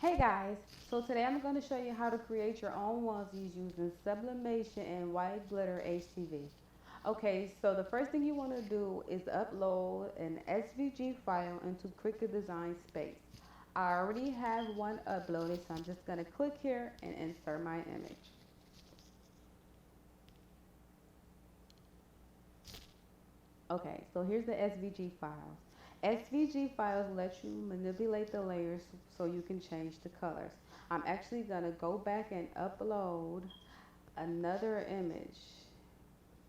Hey guys, so today I'm going to show you how to create your own onesies using sublimation and white glitter HTV. Okay, so the first thing you want to do is upload an SVG file into Cricut Design Space. I already have one uploaded, so I'm just going to click here and insert my image. Okay, so here's the SVG files. SVG files let you manipulate the layers so you can change the colors. I'm actually going to go back and upload another image,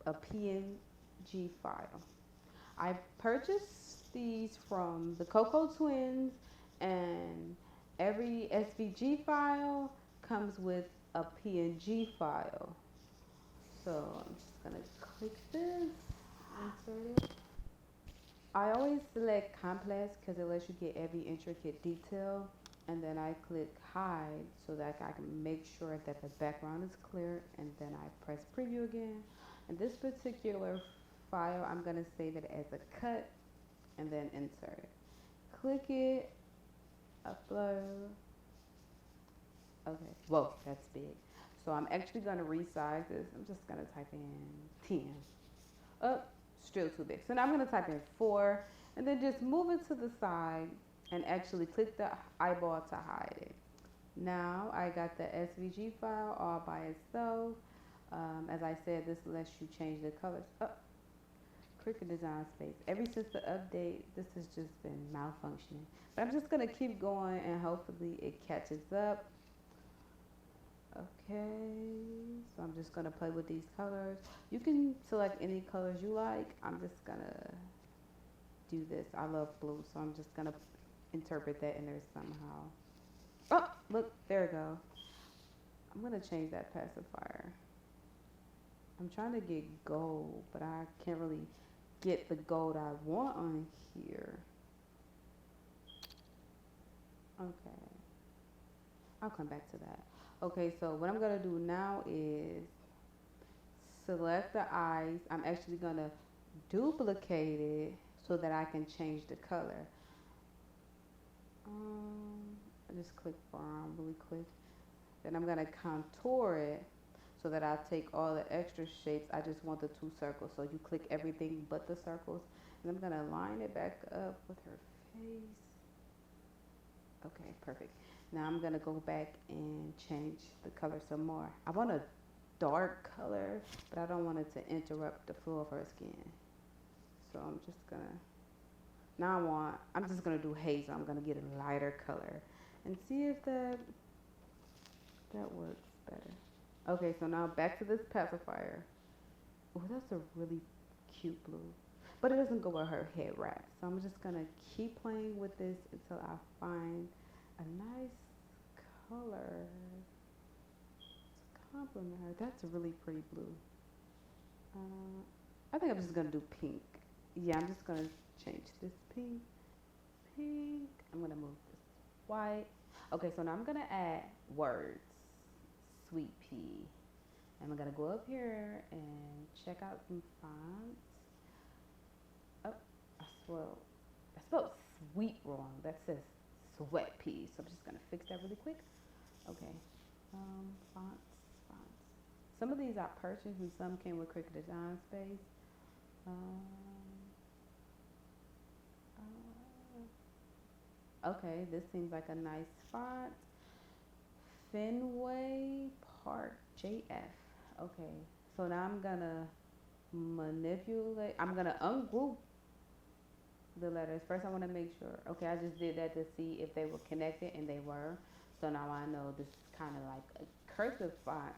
a PNG file. I purchased these from the Coco Twins, and every SVG file comes with a PNG file. So I'm just gonna click this, insert it. I always select complex because it lets you get every intricate detail, and then I click hide so that I can make sure that the background is clear, and then I press preview again. And this particular file, I'm going to save it as a cut and then insert it. Click it, upload. Okay, whoa, that's big. So I'm actually going to resize this. I'm just going to type in 10. Oh, still too big. So now I'm going to type in 4 and then just move it to the side and actually click the eyeball to hide it. Now I got the SVG file all by itself. As I said, this lets you change the colors. Oh, Cricut Design Space. Ever since the update, this has just been malfunctioning. But I'm just going to keep going and hopefully it catches up. Okay, so I'm just gonna play with these colors. You can select any colors you like. I'm just gonna do this. I love blue, so I'm just gonna interpret that in there somehow. Oh, look, there we go. I'm gonna change that pacifier. I'm trying to get gold, but I can't really get the gold I want on here. Okay, I'll come back to that. Okay, so what I'm gonna do now is select the eyes. I'm actually gonna duplicate it so that I can change the color. I just click farm really quick. Then I'm gonna contour it so that I take all the extra shapes. I just want the two circles. So you click everything but the circles. And I'm gonna line it back up with her face. Okay, perfect. Now I'm gonna go back and change the color some more. I want a dark color, but I don't want it to interrupt the flow of her skin. So I'm just gonna, I'm just gonna do hazel. I'm gonna get a lighter color and see if that works better. Okay, so now back to this pacifier. Oh, that's a really cute blue. But it doesn't go where her head wraps. So I'm just gonna keep playing with this until I find a nice color to complement her. That's a really pretty blue. I think I'm just gonna do pink. Yeah, I'm just gonna change this pink. Pink. I'm gonna move this white. Okay, so now I'm gonna add words. Sweet pea. And I'm gonna go up here and check out some fonts. Oh, I spelled sweet wrong. That says sweat pea. So I'm just gonna fix that really quick. Okay. Fonts, fonts. Some of these I purchased and some came with Cricut Design Space. Um, okay, this seems like a nice font. Fenway Park JF. Okay, so now I'm gonna manipulate. I'm gonna ungroup the letters. First, I want to make sure. Okay, I just did that to see if they were connected, and they were. So now I know this is kind of like a cursive font.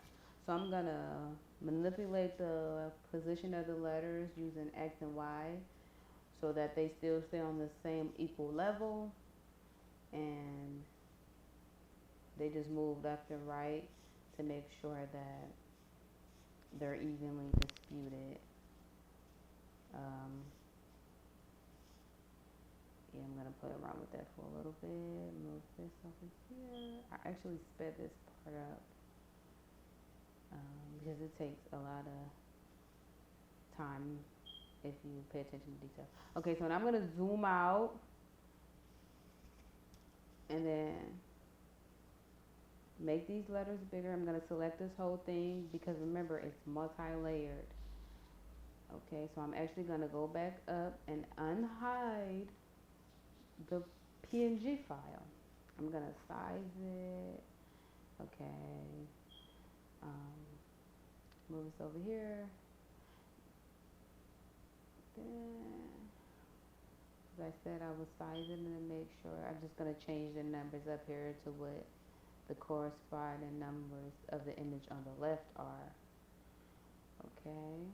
So I'm gonna manipulate the position of the letters using X and Y so that they still stay on the same equal level, and they just move left and right to make sure that they're evenly disputed. Um, yeah, I'm gonna play around with that for a little bit. Move this over here. I actually sped this part up because it takes a lot of time if you pay attention to detail. Okay, so now I'm gonna zoom out and then make these letters bigger. I'm going to select this whole thing because remember it's multi-layered. Okay, so I'm actually going to go back up and unhide the PNG file. I'm going to size it. Okay, um, move this over here. Then, as I said, I was sizing to make sure. I'm just going to change the numbers up here to what the corresponding numbers of the image on the left are. Okay.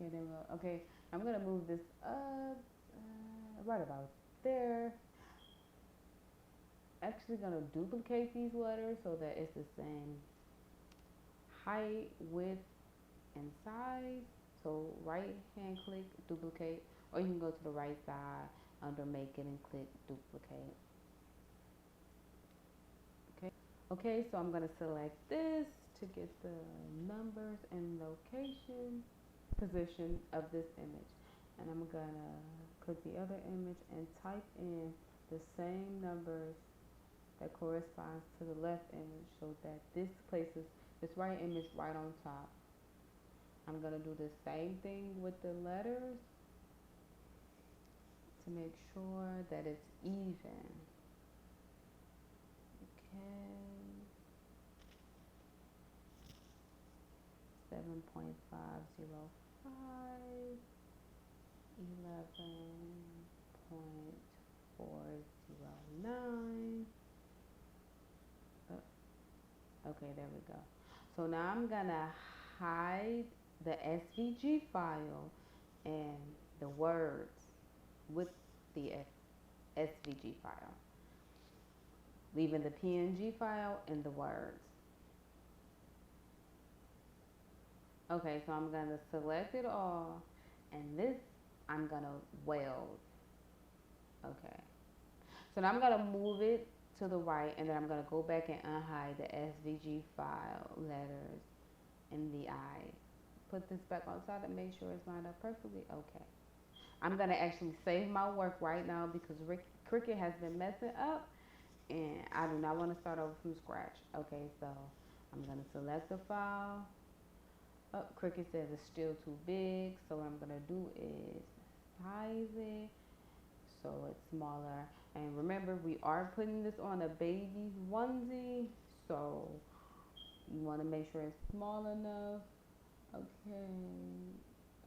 Okay, there we go. Okay, I'm gonna move this up right about there. Actually, gonna duplicate these letters so that it's the same height, width, and size. So right hand click duplicate, or you can go to the right side under make it and click duplicate. Okay. Okay, so I'm gonna select this to get the numbers and location position of this image, and I'm gonna click the other image and type in the same numbers that corresponds to the left image so that this places this right image right on top. I'm gonna do the same thing with the letters to make sure that it's even. Okay, 7.505, 11.409. Okay, there we go. So now I'm gonna hide the SVG file and the words with the SVG file, leaving the PNG file and the words. Okay, so I'm gonna select it all, and this I'm gonna weld. Okay, so now I'm gonna move it to the right, and then I'm gonna go back and unhide the SVG file letters in the eye. Put this back on top and make sure it's lined up perfectly. Okay. I'm gonna actually save my work right now because Cricut has been messing up and I do not want to start over from scratch. Okay, so I'm gonna select the file. Oh, Cricut says it's still too big, so what I'm gonna do is size it so it's smaller. And remember, we are putting this on a baby onesie, so you want to make sure it's small enough. Okay,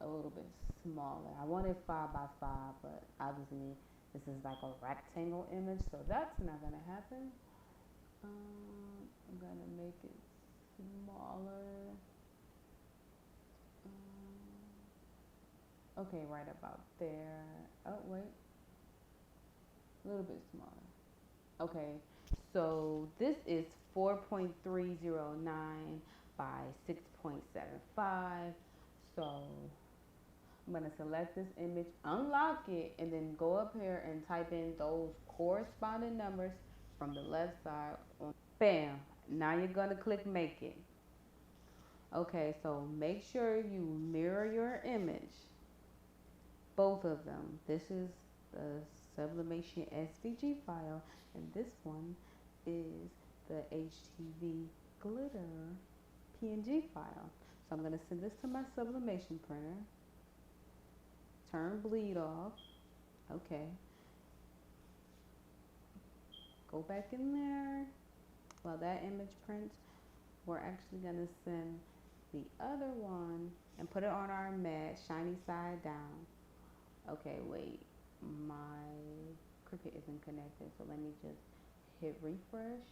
a little bit smaller. I wanted 5 by 5, but obviously this is like a rectangle image, so that's not gonna happen. I'm gonna make it smaller. Okay, right about there. Oh wait, a little bit smaller. Okay, so this is 4.309 by 6.75. So I'm gonna select this image, unlock it, and then go up here and type in those corresponding numbers from the left side. Bam! Now you're gonna click make it. Okay, so make sure you mirror your image, both of them. This is the sublimation SVG file, and this one is the HTV glitter PNG file. So I'm gonna send this to my sublimation printer. Turn bleed off. Okay. Go back in there. While that image prints, we're actually gonna send the other one and put it on our mat, shiny side down. Okay, wait, my Cricut isn't connected, so let me just hit refresh.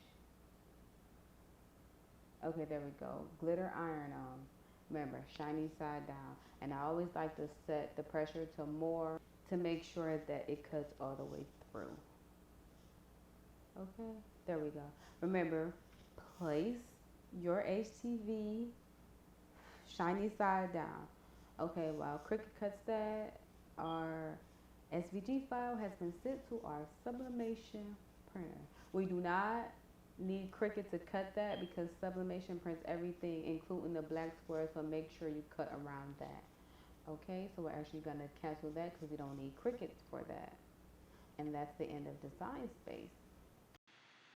Okay, there we go. Glitter iron on. Remember, shiny side down. And I always like to set the pressure to more to make sure that it cuts all the way through. Okay, there we go. Remember, place your HTV shiny side down. Okay, while Cricut cuts that, our SVG file has been sent to our sublimation printer. We do not need Cricut to cut that because sublimation prints everything, including the black square, so make sure you cut around that. Okay, so we're actually gonna cancel that because we don't need crickets for that. And that's the end of design space.